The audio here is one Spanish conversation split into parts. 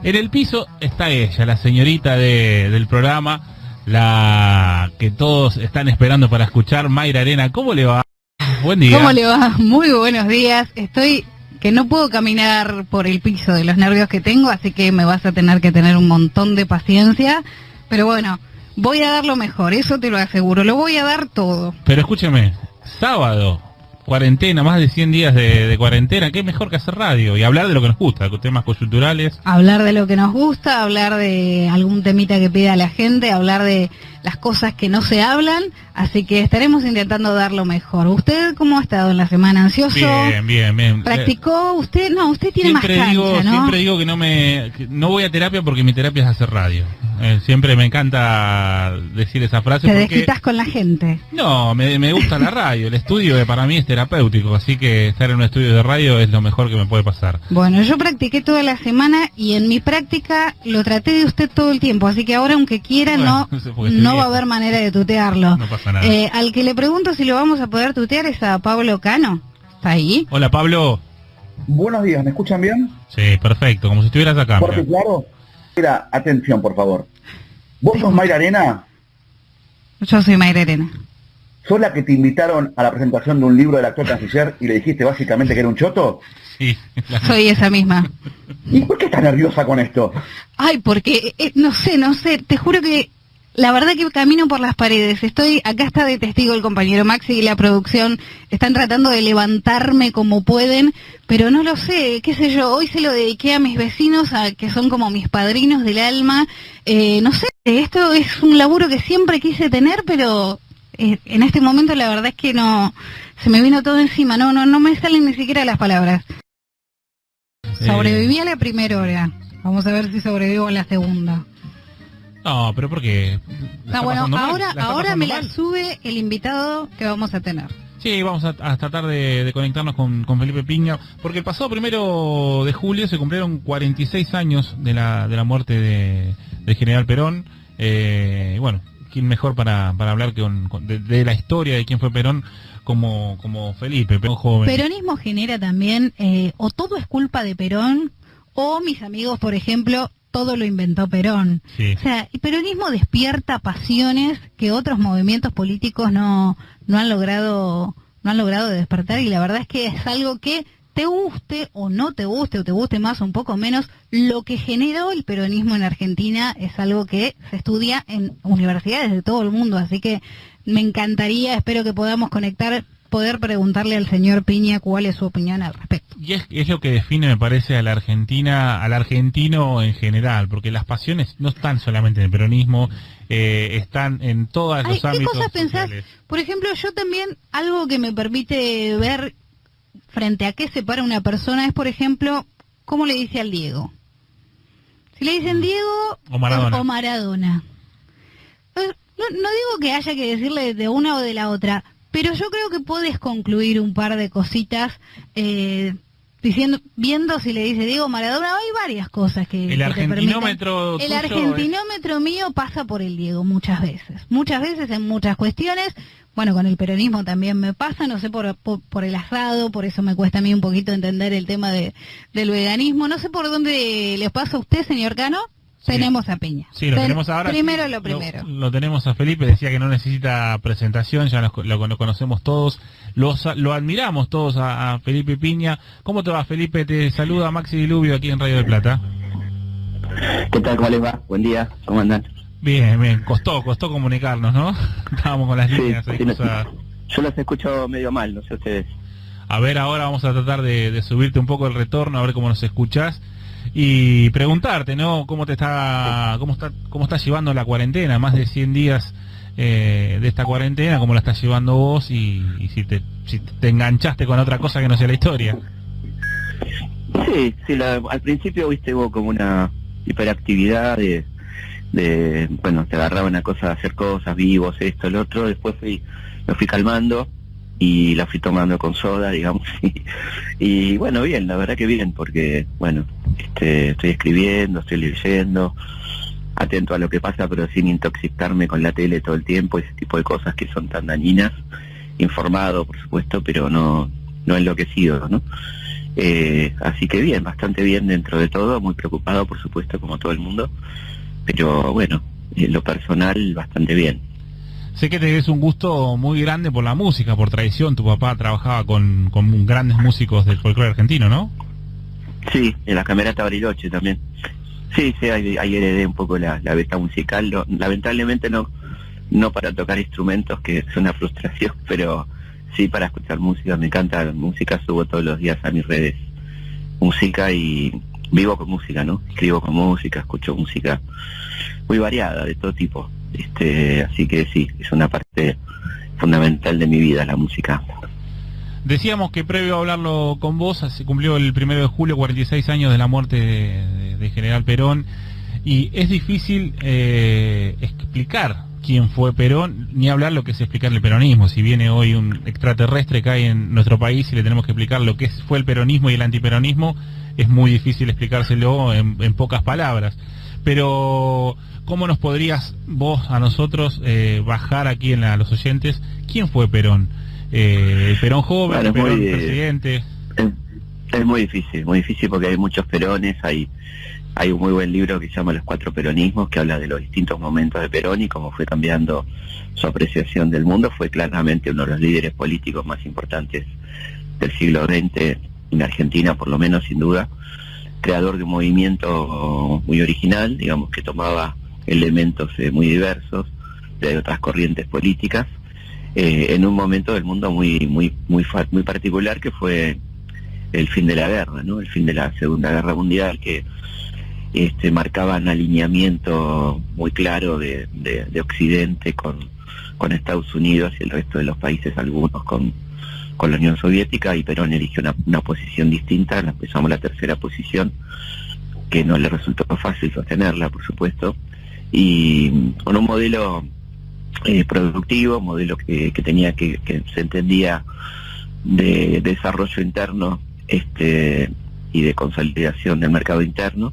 En el piso está ella, la señorita del programa, la que todos están esperando para escuchar, Mayra Arena. ¿Cómo le va? Buen día. ¿Cómo le va? Muy buenos días. Estoy que no puedo caminar por el piso de los nervios que tengo, así que me vas a tener que tener un montón de paciencia. Pero bueno, voy a dar lo mejor, eso te lo aseguro, lo voy a dar todo. Pero escúcheme, sábado, cuarentena, más de 100 días de cuarentena, ¿qué mejor que hacer radio? Y hablar de lo que nos gusta, temas coyunturales. Hablar de lo que nos gusta, hablar de algún temita que pida la gente, hablar de las cosas que no se hablan, así que estaremos intentando dar lo mejor. ¿Usted cómo ha estado en la semana? ¿Ansioso? Bien. ¿Practicó? Usted no, usted tiene más cancha, ¿no? Siempre digo que no voy a terapia porque mi terapia es hacer radio. Siempre me encanta decir esa frase. ¿Te desquitas con la gente? No, me gusta la radio. El estudio para mí es terapéutico, así que estar en un estudio de radio es lo mejor que me puede pasar. Bueno, yo practiqué toda la semana y en mi práctica lo traté de usted todo el tiempo, así que ahora aunque quiera no va a haber manera de tutearlo. No pasa nada. Al que le pregunto si lo vamos a poder tutear es a Pablo Cano. ¿Está ahí? Hola, Pablo. Buenos días, ¿me escuchan bien? Sí, perfecto, como si estuvieras acá. Porque claro, mira, atención, por favor. ¿Vos sos Mayra Arena? Yo soy Mayra Arena. ¿Sos la que te invitaron a la presentación de un libro del actor canciller y le dijiste básicamente que era un choto? Sí. Soy esa misma. ¿Y por qué estás nerviosa con esto? Ay, porque, no sé, te juro que la verdad que camino por las paredes. Acá está de testigo el compañero Maxi y la producción están tratando de levantarme como pueden, pero no lo sé, qué sé yo, hoy se lo dediqué a mis vecinos, que son como mis padrinos del alma. No sé, esto es un laburo que siempre quise tener, pero en este momento la verdad es que no, se me vino todo encima, no me salen ni siquiera las palabras. Sobreviví a la primera hora, vamos a ver si sobrevivo a la segunda. No, pero ¿por qué? No, bueno, ahora me la sube el invitado que vamos a tener. Sí, vamos a tratar de conectarnos con Felipe Piña, porque el pasado 1 de julio se cumplieron 46 años de la muerte del general Perón. Bueno, ¿quién mejor para hablar de la historia de quién fue Perón como Felipe, Perón joven? Peronismo genera también, o todo es culpa de Perón, o mis amigos, por ejemplo, todo lo inventó Perón. Sí. O sea, el peronismo despierta pasiones que otros movimientos políticos no han logrado despertar, y la verdad es que es algo que te guste o no te guste, o te guste más o un poco menos, lo que generó el peronismo en Argentina es algo que se estudia en universidades de todo el mundo, así que me encantaría, espero que podamos poder preguntarle al señor Piña cuál es su opinión al respecto. Y es lo que define, me parece, a la Argentina, al argentino en general, porque las pasiones no están solamente en el peronismo, están en todos los ámbitos ¿Qué cosas pensás? Por ejemplo, yo también, algo que me permite ver frente a qué separa una persona es, por ejemplo, cómo le dice al Diego. Si le dicen Diego o Maradona. No digo que haya que decirle de una o de la otra, pero yo creo que puedes concluir un par de cositas viendo si le dice Diego Maradona. Hay varias cosas que el argentinómetro el argentinómetro mío pasa por el Diego muchas veces en muchas cuestiones. Bueno, con el peronismo también me pasa, no sé, por el asado, por eso me cuesta a mí un poquito entender el tema del veganismo. No sé por dónde les pasa a usted, señor Cano. Sí. Tenemos a Piña. Sí, lo tenemos ahora. Primero sí, lo primero. Lo tenemos a Felipe, decía que no necesita presentación, ya lo conocemos todos, lo admiramos todos a Felipe Piña. ¿Cómo te va, Felipe? Te saluda Maxi Diluvio aquí en Radio del Plata. ¿Qué tal? ¿Cómo les va? Buen día, ¿cómo andan? Bien, costó comunicarnos, ¿no? Estábamos con las líneas. Sí, yo los escucho medio mal, no sé ustedes. A ver, ahora vamos a tratar de subirte un poco el retorno, a ver cómo nos escuchás. Y preguntarte, ¿no? ¿Cómo estás llevando la cuarentena? Más de 100 días de esta cuarentena, ¿cómo la estás llevando vos? Y si te enganchaste con otra cosa que no sea la historia. Sí, al principio, viste, hubo como una hiperactividad de bueno, te agarraba una cosa de hacer cosas, vivos, esto, el otro. Después me fui calmando y la fui tomando con soda, digamos, y bueno, bien, la verdad que bien, porque, bueno, estoy escribiendo, estoy leyendo, atento a lo que pasa, pero sin intoxicarme con la tele todo el tiempo, ese tipo de cosas que son tan dañinas, informado, por supuesto, pero no enloquecido, ¿no? Así que bien, bastante bien dentro de todo, muy preocupado por supuesto como todo el mundo, pero bueno, en lo personal bastante bien. Sé que tenés un gusto muy grande por la música, por tradición. Tu papá trabajaba con grandes músicos del folclore argentino, ¿no? Sí, en la Camerata Bariloche también. Sí, ahí heredé un poco la beta musical. Lamentablemente no para tocar instrumentos, que es una frustración, pero sí para escuchar música. Me encanta la música, subo todos los días a mis redes música y vivo con música, ¿no? Escribo con música, escucho música muy variada, de todo tipo. Así que sí, es una parte fundamental de mi vida la música. Decíamos que previo a hablarlo con vos, se cumplió el 1 de julio 46 años de la muerte de General Perón, y es difícil explicar quién fue Perón, ni hablar lo que es explicar el peronismo. Si viene hoy un extraterrestre que hay en nuestro país y le tenemos que explicar lo que fue el peronismo y el antiperonismo, es muy difícil explicárselo en pocas palabras. Pero ¿cómo nos podrías vos a nosotros bajar aquí a los oyentes quién fue Perón? El Perón joven, bueno, el Perón presidente. Es muy difícil porque hay muchos Perones. Hay un muy buen libro que se llama Los Cuatro Peronismos, que habla de los distintos momentos de Perón y cómo fue cambiando su apreciación del mundo. Fue claramente uno de los líderes políticos más importantes del siglo XX en Argentina, por lo menos, sin duda. Creador de un movimiento muy original, digamos, que tomaba elementos muy diversos de otras corrientes políticas, en un momento del mundo muy particular, que fue el fin de la guerra, ¿no? El fin de la Segunda Guerra Mundial, que marcaba un alineamiento muy claro de Occidente con Estados Unidos y el resto de los países, algunos con la Unión Soviética, y Perón eligió una posición distinta. Empezamos la tercera posición, que no le resultó fácil sostenerla, por supuesto, y con un modelo productivo, un modelo que tenía que se entendía de desarrollo interno y de consolidación del mercado interno,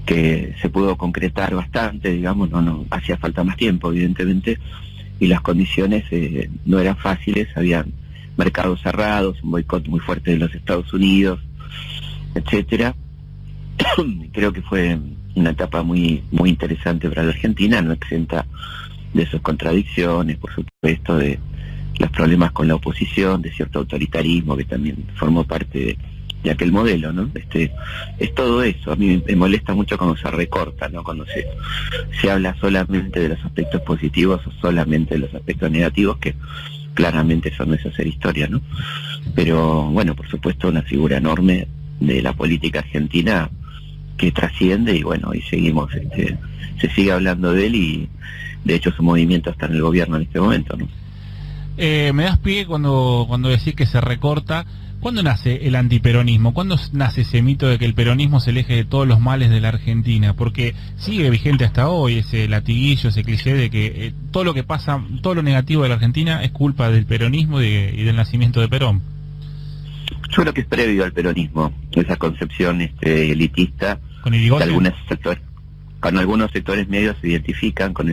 que se pudo concretar bastante, digamos. No hacía falta más tiempo, evidentemente, y las condiciones no eran fáciles. Habían mercados cerrados, un boicot muy fuerte de los Estados Unidos, etcétera. Creo que fue una etapa muy interesante para la Argentina, no exenta de sus contradicciones, por supuesto, de los problemas con la oposición, de cierto autoritarismo que también formó parte de aquel modelo, ¿no? Es todo eso. A mí me molesta mucho cuando se recorta, ¿no? Cuando se habla solamente de los aspectos positivos o solamente de los aspectos negativos, que claramente eso no es hacer historia, ¿no? Pero bueno, por supuesto, una figura enorme de la política argentina que trasciende, y bueno, y seguimos, se sigue hablando de él, y de hecho su movimiento está en el gobierno en este momento, ¿no? Me das pie cuando decís que se recorta. ¿Cuándo nace el antiperonismo? ¿Cuándo nace ese mito de que el peronismo es el eje de todos los males de la Argentina? Porque sigue vigente hasta hoy ese latiguillo, ese cliché de que todo lo que pasa, todo lo negativo de la Argentina es culpa del peronismo y del nacimiento de Perón. Yo creo que es previo al peronismo, esa concepción elitista, con algunos sectores medios se identifican con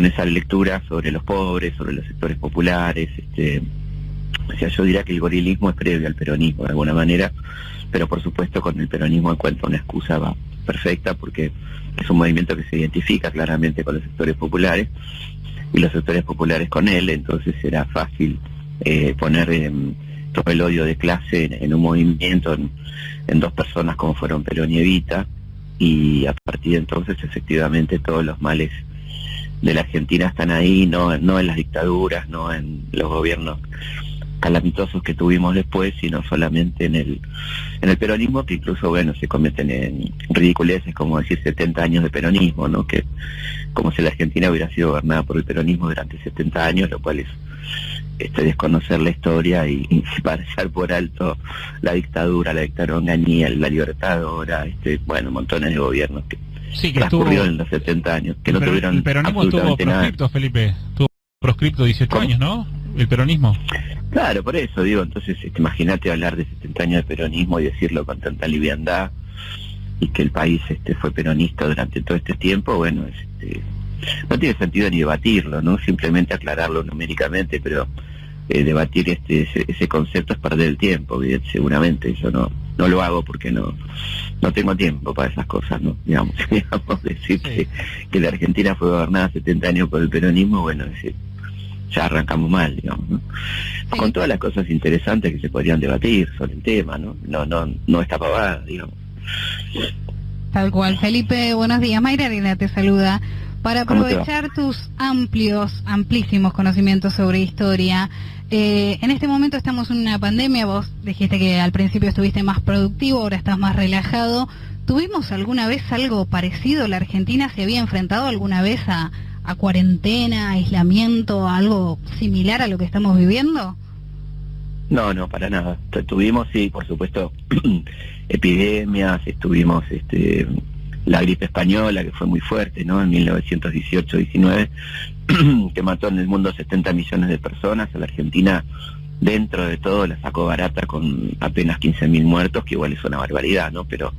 esa lectura sobre los pobres, sobre los sectores populares. O sea, yo diría que el gorilismo es previo al peronismo de alguna manera, pero por supuesto con el peronismo encuentra una excusa perfecta, porque es un movimiento que se identifica claramente con los sectores populares y los sectores populares con él. Entonces era fácil poner todo el odio de clase en un movimiento, en dos personas como fueron Perón y Evita, y a partir de entonces efectivamente todos los males de la Argentina están ahí, no en las dictaduras, no en los gobiernos calamitosos que tuvimos después, sino solamente en el peronismo, que incluso, bueno, se cometen en ridiculeces como decir 70 años de peronismo, ¿no? Que como si la Argentina hubiera sido gobernada por el peronismo durante 70 años, lo cual es desconocer la historia y pasar por alto la dictadura engañía, la libertadora, bueno, montones de gobiernos que transcurrieron en los 70 años, que no tuvieron el peronismo estuvo proscripto, nada. Felipe, estuvo proscripto 18 ¿Cómo? Años, ¿no? El peronismo. Claro, por eso digo. Entonces, imagínate hablar de 70 años de peronismo y decirlo con tanta liviandad, y que el país fue peronista durante todo este tiempo. Bueno, no tiene sentido ni debatirlo, ¿no? Simplemente aclararlo numéricamente, pero debatir ese concepto es perder el tiempo, seguramente. Yo no lo hago porque no tengo tiempo para esas cosas, ¿no? Digamos decir que la Argentina fue gobernada 70 años por el peronismo, bueno, decir, ya arrancamos mal, digamos, ¿no? Con todas las cosas interesantes que se podrían debatir sobre el tema, ¿no? No está pavada, digamos. Tal cual. Felipe, buenos días. Mayra Arena te saluda. Para aprovechar tus amplísimos conocimientos sobre historia, en este momento estamos en una pandemia. Vos dijiste que al principio estuviste más productivo, ahora estás más relajado. ¿Tuvimos alguna vez algo parecido? ¿La Argentina se había enfrentado alguna vez a cuarentena, aislamiento, algo similar a lo que estamos viviendo? No, para nada. Tuvimos, sí, por supuesto, epidemias, estuvimos la gripe española, que fue muy fuerte, ¿no? En 1918-19, que mató en el mundo 70 millones de personas. A la Argentina, dentro de todo, la sacó barata con apenas 15.000 muertos, que igual es una barbaridad, ¿no? Pero,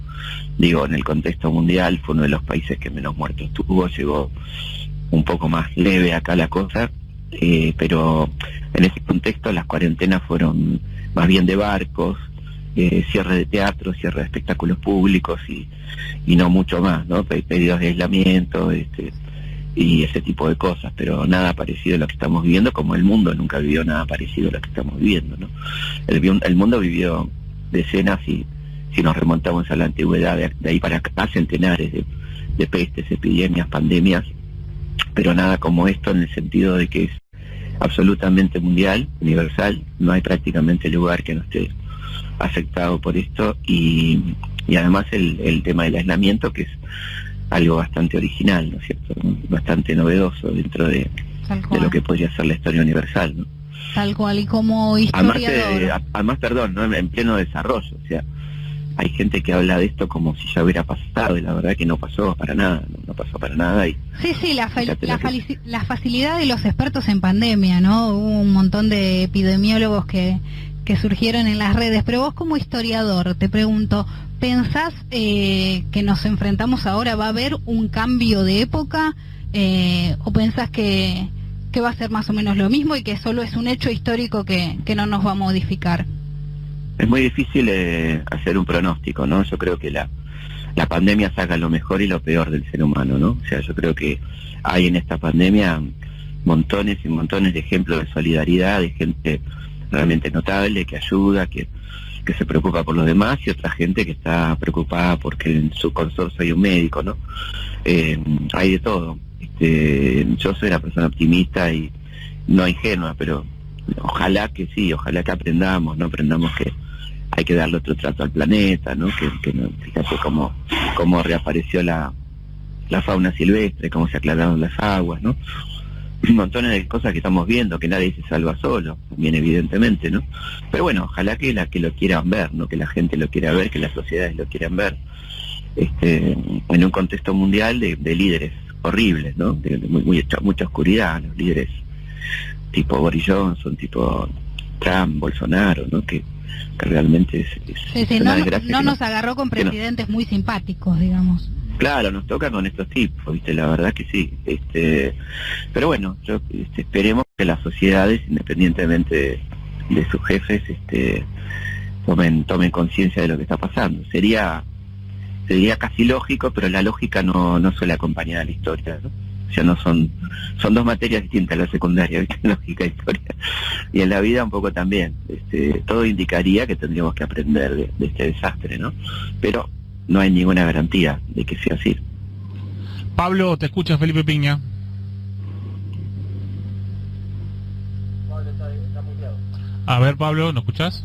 digo, en el contexto mundial fue uno de los países que menos muertos tuvo. Llegó un poco más leve acá la cosa, pero en ese contexto las cuarentenas fueron más bien de barcos, cierre de teatros, cierre de espectáculos públicos y no mucho más, ¿no? Pedidos de aislamiento, y ese tipo de cosas, pero nada parecido a lo que estamos viviendo, como el mundo nunca vivió nada parecido a lo que estamos viviendo, ¿no? El mundo vivió decenas, y si nos remontamos a la antigüedad, de ahí para acá, centenares de pestes, epidemias, pandemias, pero nada como esto, en el sentido de que es absolutamente mundial, universal. No hay prácticamente lugar que no esté afectado por esto, y además el tema del aislamiento, que es algo bastante original, ¿no es cierto? Bastante novedoso dentro de lo que podría ser la historia universal, ¿no? Tal cual. Y como historiador, además, perdón, ¿no? En pleno desarrollo, o sea, hay gente que habla de esto como si ya hubiera pasado, y la verdad que no pasó para nada, no pasó para nada. Sí, la facilidad de los expertos en pandemia, ¿no? Hubo un montón de epidemiólogos que surgieron en las redes, pero vos como historiador, te pregunto, ¿pensás que nos enfrentamos ahora, va a haber un cambio de época, o pensás que va a ser más o menos lo mismo y que solo es un hecho histórico que no nos va a modificar? Es muy difícil hacer un pronóstico, ¿no? Yo creo que la pandemia saca lo mejor y lo peor del ser humano, ¿no? O sea, yo creo que hay en esta pandemia montones y montones de ejemplos de solidaridad, de gente realmente notable, que ayuda, que se preocupa por los demás, y otra gente que está preocupada porque en su consorcio hay un médico, ¿no? Hay de todo. Yo soy una persona optimista y no ingenua, pero ojalá que sí, ojalá que aprendamos que hay que darle otro trato al planeta, ¿no? Que no, fíjate cómo reapareció la fauna silvestre, cómo se aclararon las aguas, ¿no? Montones de cosas que estamos viendo, que nadie se salva solo, también evidentemente, ¿no? Pero bueno, ojalá que lo quieran ver, ¿no? Que la gente lo quiera ver, que las sociedades lo quieran ver, en un contexto mundial de líderes horribles, ¿no? De mucha oscuridad, los líderes tipo Boris Johnson, tipo Trump, Bolsonaro, ¿no? Que realmente es una desgracia. No nos agarró con presidentes muy simpáticos, digamos. Claro, nos toca con estos tipos, ¿viste? La verdad que sí. Pero bueno, esperemos que las sociedades, independientemente de sus jefes, tomen conciencia de lo que está pasando. Sería casi lógico, pero la lógica no suele acompañar a la historia, ¿no? O sea, son dos materias distintas, la secundaria, ¿viste? Lógica e historia. Y en la vida un poco también. Todo indicaría que tendríamos que aprender de este desastre, ¿no? Pero no hay ninguna garantía de que sea así. Pablo, te escucha Felipe Piña. Pablo está muteado. A ver, Pablo, ¿nos escuchás?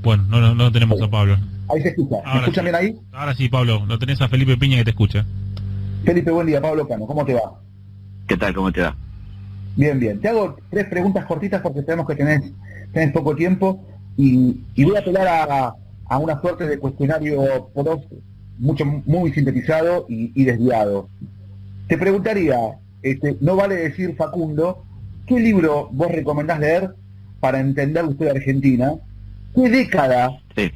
Bueno, no tenemos a Pablo. Ahí se escucha. ¿Me escuchan bien ahí? Ahora sí, Pablo, lo tenés a Felipe Piña que te escucha. Felipe, buen día. Pablo Cano, ¿cómo te va? ¿Qué tal? ¿Cómo te va? Bien. Te hago 3 preguntas cortitas porque sabemos que tenés poco tiempo, y voy a apelar a una suerte de cuestionario muy sintetizado y desviado. Te preguntaría, no vale decir Facundo, ¿qué libro vos recomendás leer para entender la historia argentina? ¿Qué década de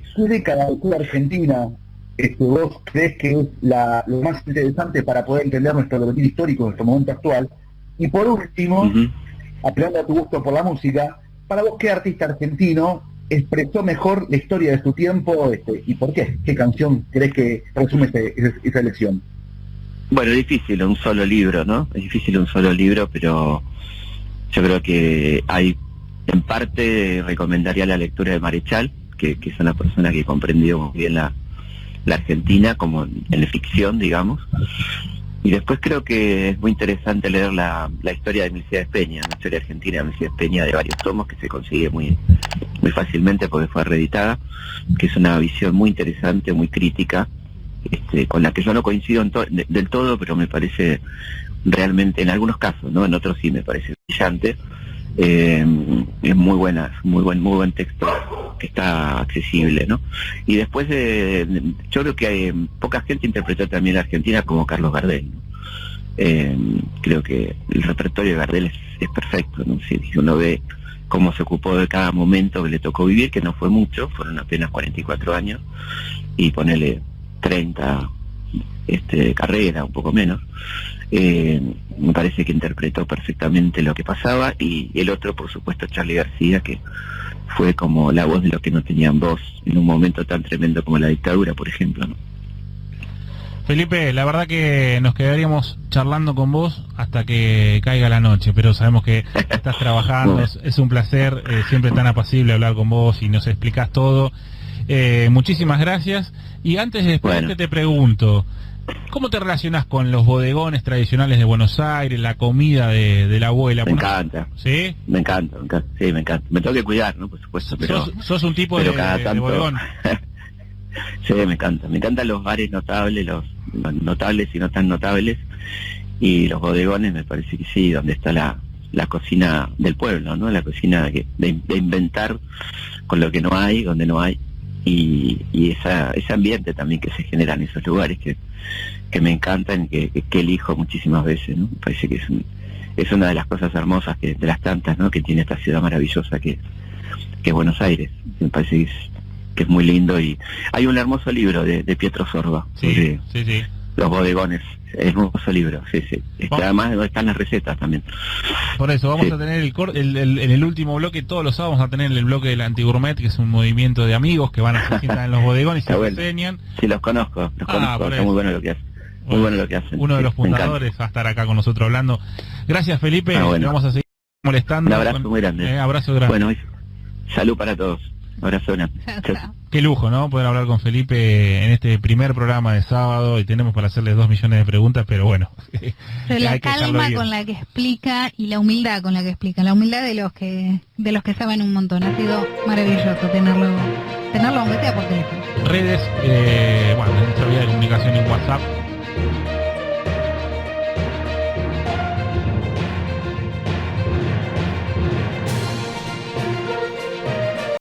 la Argentina vos crees que es lo más interesante para poder entender nuestro devenir histórico en nuestro momento actual? Y por último, apelando a tu gusto por la música, para vos, ¿qué artista argentino expresó mejor la historia de su tiempo y por qué? ¿Qué canción crees que resume esa elección? Bueno, es difícil un solo libro, ¿no? Es difícil un solo libro, pero yo creo que en parte recomendaría la lectura de Marechal, que es una persona que comprendió muy bien la Argentina, como en la ficción, digamos. Y después creo que es muy interesante leer la historia de Mercedes Peña, la historia argentina de Mercedes Peña, de varios tomos, que se consigue muy fácilmente porque fue reeditada, que es una visión muy interesante, muy crítica, con la que yo no coincido del todo, pero me parece realmente, en algunos casos, ¿no? En otros sí me parece brillante. Es muy buena, muy buen texto que está accesible, ¿no? Y después yo creo que poca gente interpretó también la Argentina como Carlos Gardel, ¿no? Creo que el repertorio de Gardel es perfecto, ¿no? Si uno ve cómo se ocupó de cada momento que le tocó vivir, que no fue mucho, fueron apenas 44 años, y ponele 30 de carrera, un poco menos. Me parece que interpretó perfectamente lo que pasaba, y el otro, por supuesto, Charly García, que fue como la voz de los que no tenían voz en un momento tan tremendo como la dictadura, por ejemplo, ¿no? Felipe, la verdad que nos quedaríamos charlando con vos hasta que caiga la noche, pero sabemos que estás trabajando, es un placer, siempre tan apacible hablar con vos y nos explicás todo. Muchísimas gracias. Y antes de despedirte te pregunto, ¿cómo te relacionás con los bodegones tradicionales de Buenos Aires, la comida de la abuela? Me encanta. ¿Sí? Me encanta. Sí, me encanta. Me tengo que cuidar, ¿no? Por supuesto, pero... ¿Sos un tipo de bodegón? Sí, me encanta. Me encantan los bares notables, los notables y no tan notables. Y los bodegones me parece que sí, donde está la cocina del pueblo, ¿no? La cocina de inventar con lo que no hay, donde no hay. Y ese ambiente también que se genera en esos lugares que me encantan, que elijo muchísimas veces, ¿no? Me parece que es una de las cosas hermosas, de las tantas, ¿no? Que tiene esta ciudad maravillosa que es Buenos Aires. Me parece que es muy lindo. Y hay un hermoso libro de Pietro Sorba sobre los bodegones. Es un hermoso libro, sí. Además están las recetas también. Por eso vamos a tener en el último bloque, todos los sábados vamos a tener el bloque del Antigourmet, que es un movimiento de amigos que van a se sientan en los bodegones y se enseñan. Sí, los conozco, está muy bueno lo que hacen. Muy bueno lo que hacen. Uno de los fundadores va a estar acá con nosotros hablando. Gracias, Felipe, le vamos a seguir molestando. Un abrazo muy grande. Abrazo grande. Bueno, salud para todos. Abrazo grande. Qué lujo, ¿no? Poder hablar con Felipe en este primer programa de sábado, y tenemos para hacerle 2 millones de preguntas, pero bueno. Pero la calma con la que explica y la humildad con la que explica, la humildad de los que saben un montón. Ha sido maravilloso tenerlo aunque sea por teléfono. Redes, nuestra vía de comunicación en WhatsApp,